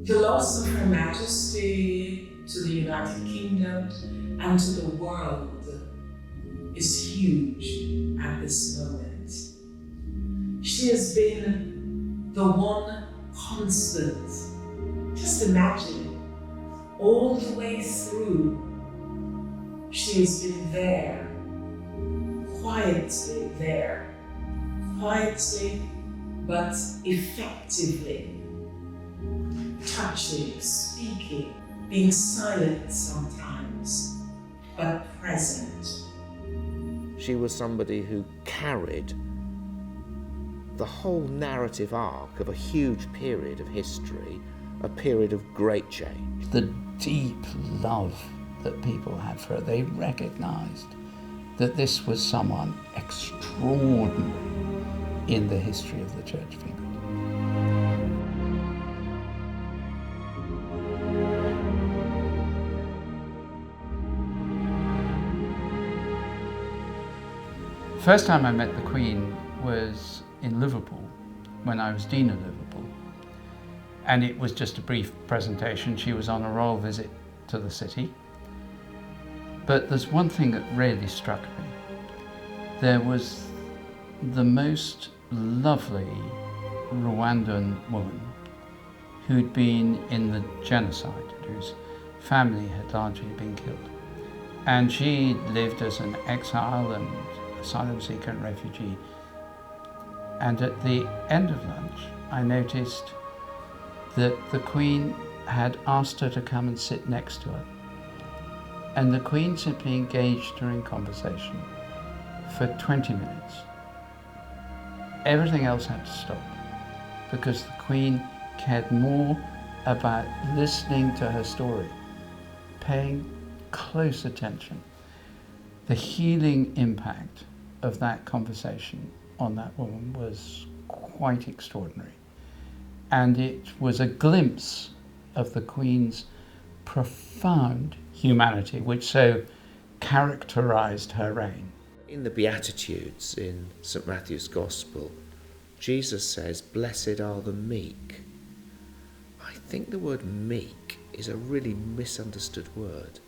The loss of Her Majesty to the United Kingdom and to the world is huge at this moment. She has been the one constant. Just imagine, all the way through, she has been there, quietly but effectively, touching, speaking, being silent sometimes, but present. She was somebody who carried the whole narrative arc of a huge period of history, a period of great change. The deep love that people had for her, they recognised that this was someone extraordinary in the history of the Church of England. First time I met the Queen was in Liverpool, when I was Dean of Liverpool. And it was just a brief presentation. She was on a royal visit to the city. But there's one thing that really struck me. There was the most lovely Rwandan woman who'd been in the genocide, whose family had largely been killed. And she lived as an exile and asylum seeker and refugee. And at the end of lunch, I noticed that the Queen had asked her to come and sit next to her. And the Queen simply engaged her in conversation for 20 minutes. Everything else had to stop because the Queen cared more about listening to her story, paying close attention. The healing impact of that conversation on that woman was quite extraordinary. And it was a glimpse of the Queen's profound humanity, which so characterized her reign. In the Beatitudes in St. Matthew's Gospel, Jesus says, "Blessed are the meek." I think the word meek is a really misunderstood word.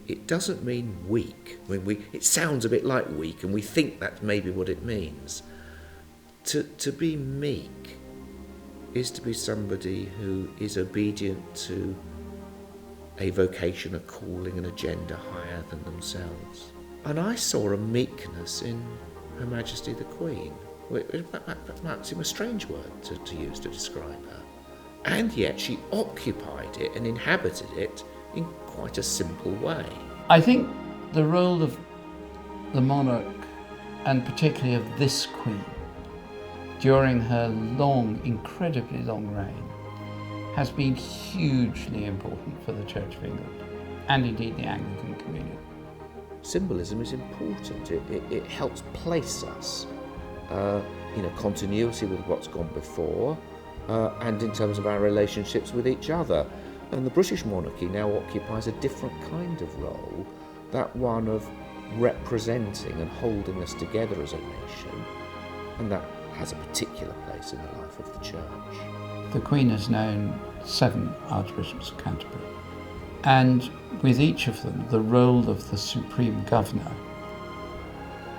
It doesn't mean weak. I mean, it sounds a bit like weak, and we think that's maybe what it means. To be meek is to be somebody who is obedient to a vocation, a calling, an agenda higher than themselves. And I saw a meekness in Her Majesty the Queen. It might seem a strange word to use to describe her. And yet she occupied it and inhabited it in quite a simple way. I think the role of the monarch, and particularly of this Queen, during her long, incredibly long reign, has been hugely important for the Church of England, and indeed the Anglican communion. Symbolism is important. It helps place us in a continuity with what's gone before, and in terms of our relationships with each other. And the British monarchy now occupies a different kind of role, that one of representing and holding us together as a nation, and that has a particular place in the life of the Church. The Queen has known 7 Archbishops of Canterbury, and with each of them, the role of the Supreme Governor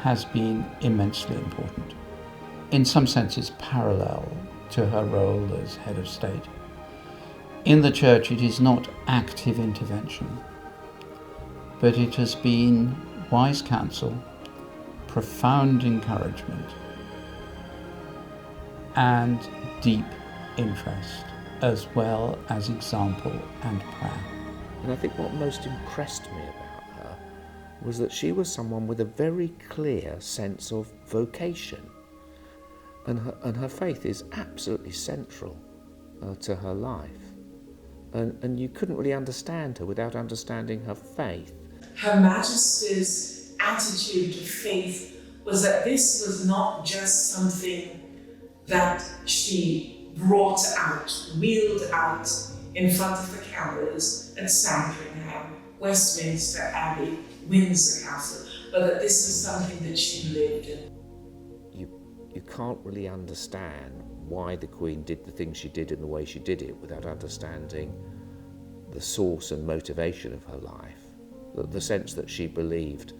has been immensely important. In some senses parallel to her role as head of state. In the Church, it is not active intervention, but it has been wise counsel, profound encouragement, and deep interest, as well as example and prayer. And I think what most impressed me about her was that she was someone with a very clear sense of vocation. And her faith is absolutely central to her life. And you couldn't really understand her without understanding her faith. Her Majesty's attitude to faith was that this was not just something that she brought out, wheeled out in front of the cameras at Sandringham, Westminster Abbey, Windsor Castle, but that this was something that she lived in. You can't really understand why the Queen did the things she did in the way she did it without understanding the source and motivation of her life. The sense that she believed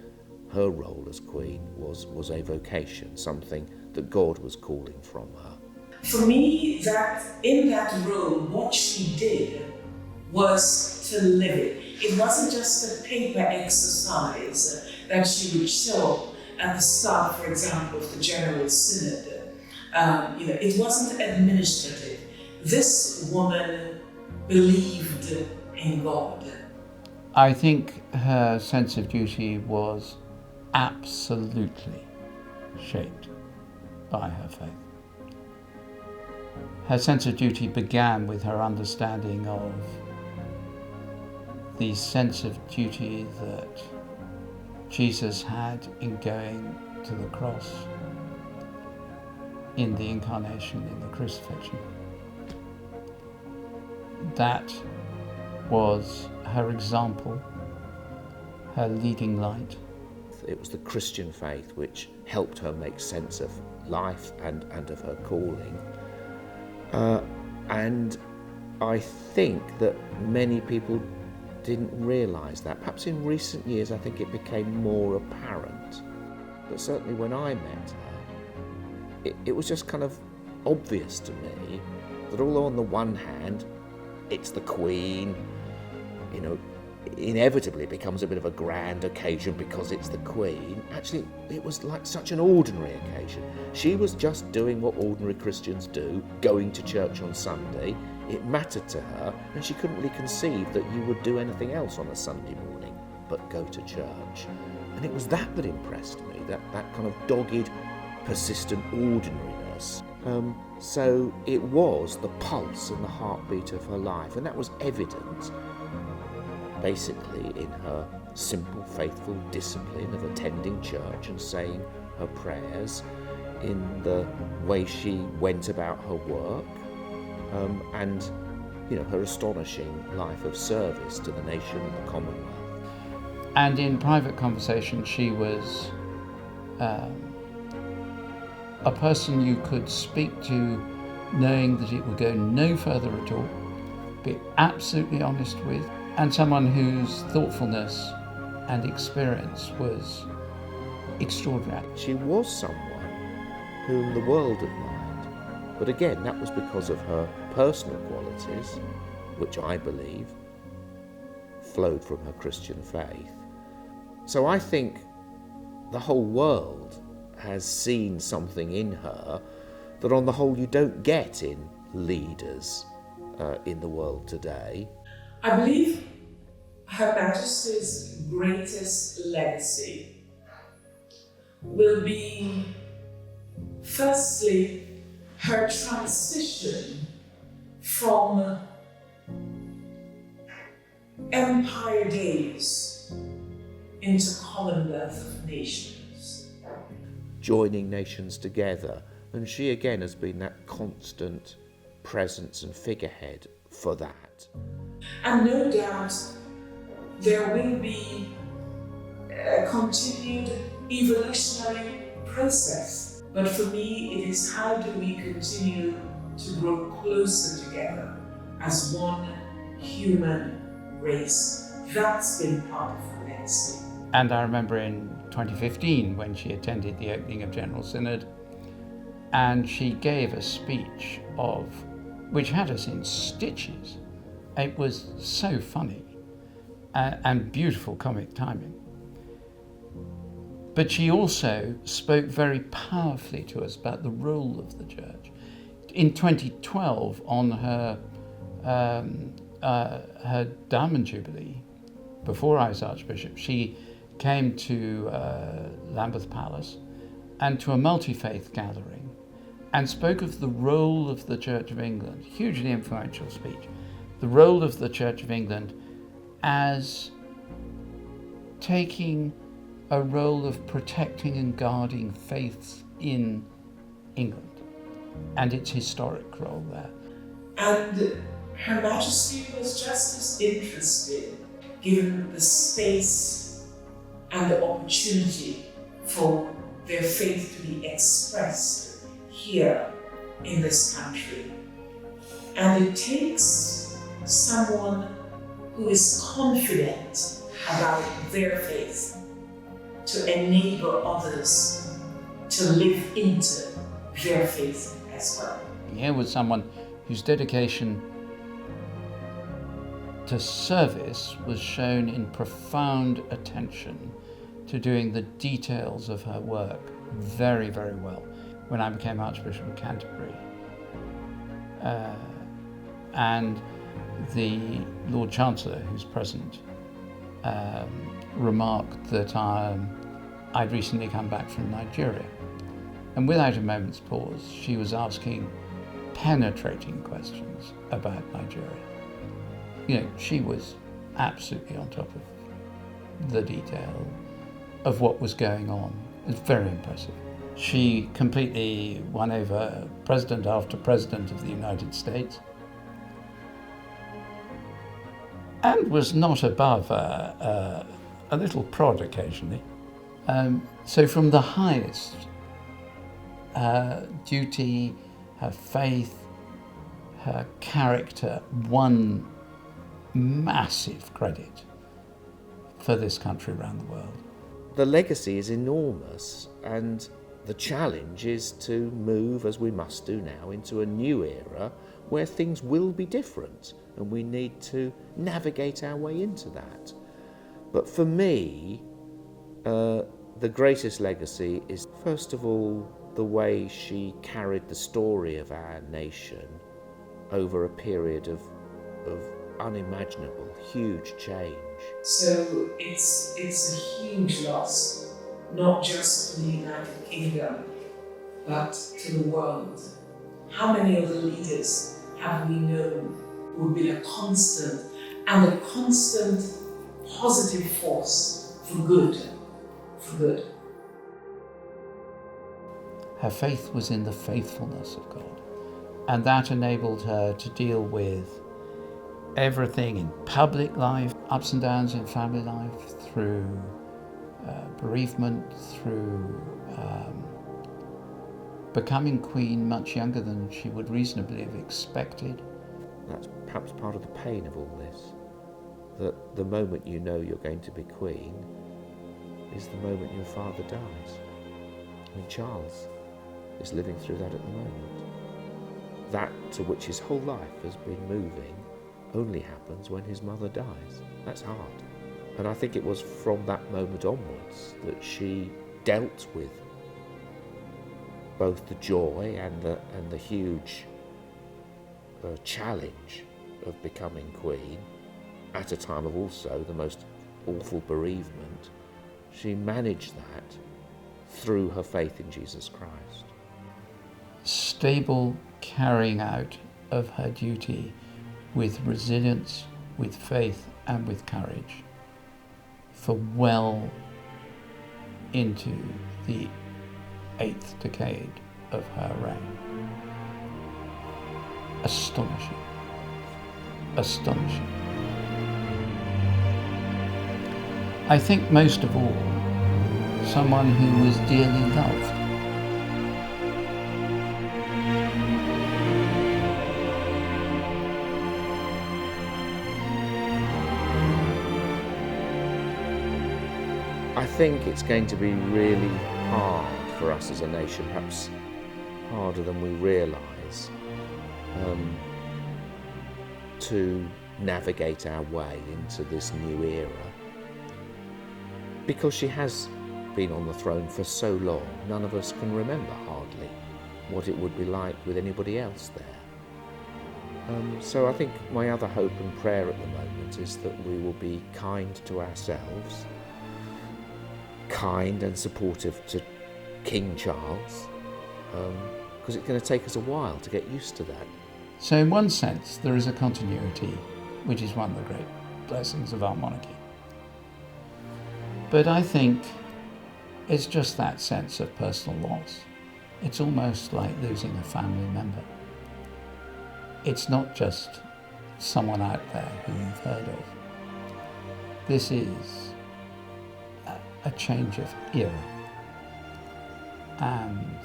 her role as Queen was a vocation, something that God was calling from her. For me, that in that role, what she did was to live it. It wasn't just a paper exercise that she would show at the start, for example, of the General Synod. It wasn't administrative. This woman believed in God. I think her sense of duty was absolutely shaped by her faith. Her sense of duty began with her understanding of the sense of duty that Jesus had in going to the cross, in the incarnation, in the crucifixion. That was her example, her leading light. It was the Christian faith which helped her make sense of life and of her calling. And I think that many people didn't realise that. Perhaps in recent years I think it became more apparent. But certainly when I met her, it was just kind of obvious to me that although on the one hand it's the Queen, inevitably it becomes a bit of a grand occasion because it's the Queen. Actually, it was like such an ordinary occasion. She was just doing what ordinary Christians do, going to church on Sunday. It mattered to her, and she couldn't really conceive that you would do anything else on a Sunday morning but go to church. And it was that impressed me, that kind of dogged, persistent ordinariness. So it was the pulse and the heartbeat of her life, and that was evident basically in her simple, faithful discipline of attending church and saying her prayers, in the way she went about her work, and her astonishing life of service to the nation and the Commonwealth. And in private conversation, she was a person you could speak to knowing that it would go no further at all, be absolutely honest with, and someone whose thoughtfulness and experience was extraordinary. She was someone whom the world admired, but again, that was because of her personal qualities, which I believe flowed from her Christian faith. So I think the whole world has seen something in her that on the whole you don't get in leaders in the world today. I believe Her Majesty's greatest legacy will be, firstly, her transition from empire days into Commonwealth of Nations. Joining nations together, and she again has been that constant presence and figurehead for that. And no doubt there will be a continued evolutionary process. But for me, it is how do we continue to grow closer together as one human race. That's been part of her legacy. And I remember in 2015 when she attended the opening of General Synod, and she gave a speech which had us in stitches. It was so funny and beautiful comic timing. But she also spoke very powerfully to us about the role of the church. In 2012, on her Diamond Jubilee, before I was Archbishop, she came to Lambeth Palace and to a multi-faith gathering and spoke of the role of the Church of England, hugely influential speech, the role of the Church of England as taking a role of protecting and guarding faiths in England and its historic role there. And Her Majesty was just as interested, given the space and the opportunity for their faith to be expressed here in this country. And it takes someone who is confident about their faith to enable others to live into their faith as well. Here was someone whose dedication to service was shown in profound attention to doing the details of her work very, very well. When I became Archbishop of Canterbury, and the Lord Chancellor, who's present, remarked that I'd recently come back from Nigeria. And without a moment's pause, she was asking penetrating questions about Nigeria. You know, she was absolutely on top of the detail of what was going on. It was very impressive. She completely won over president after president of the United States, and was not above a little prod occasionally. So from the highest, her duty, her faith, her character won massive credit for this country around the world. The legacy is enormous, and the challenge is to move, as we must do now, into a new era where things will be different, and we need to navigate our way into that. But for me, the greatest legacy is, first of all, the way she carried the story of our nation over a period of unimaginable, huge change. So it's a huge loss, not just for the United Kingdom, but to the world. How many of the leaders have we known who have been a constant and a constant positive force for good, for good? Her faith was in the faithfulness of God, and that enabled her to deal with everything in public life, ups and downs in family life, through bereavement, through becoming queen much younger than she would reasonably have expected. That's perhaps part of the pain of all this, that the moment you know you're going to be queen is the moment your father dies. I mean, Charles is living through that at the moment. That to which his whole life has been moving only happens when his mother dies. That's hard. And I think it was from that moment onwards that she dealt with both the joy and the huge challenge of becoming queen at a time of also the most awful bereavement. She managed that through her faith in Jesus Christ. Stable carrying out of her duty with resilience, with faith, and with courage for well into the 8th decade of her reign. Astonishing. Astonishing. I think most of all, someone who was dearly loved. I think it's going to be really hard for us as a nation, perhaps harder than we realise, to navigate our way into this new era. Because she has been on the throne for so long, none of us can remember hardly what it would be like with anybody else there. So I think my other hope and prayer at the moment is that we will be kind to ourselves, kind and supportive to King Charles, because it's going to take us a while to get used to that. So in one sense, there is a continuity, which is one of the great blessings of our monarchy. But I think it's just that sense of personal loss. It's almost like losing a family member. It's not just someone out there who you've heard of. This is a change of era. And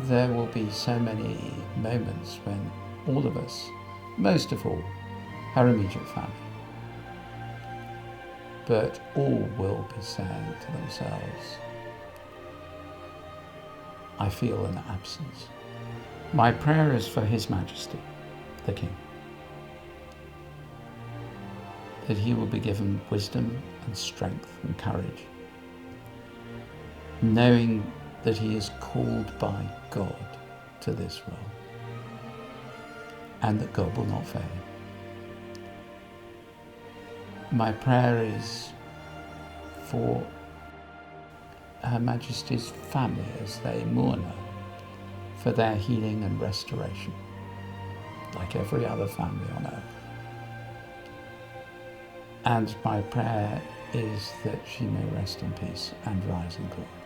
there will be so many moments when all of us, most of all, her immediate family, but all will be saying to themselves, I feel an absence. My prayer is for His Majesty, the King, that he will be given wisdom and strength and courage, knowing that he is called by God to this role, and that God will not fail him. My prayer is for Her Majesty's family as they mourn her, for their healing and restoration, like every other family on earth. And my prayer is that she may rest in peace and rise in glory.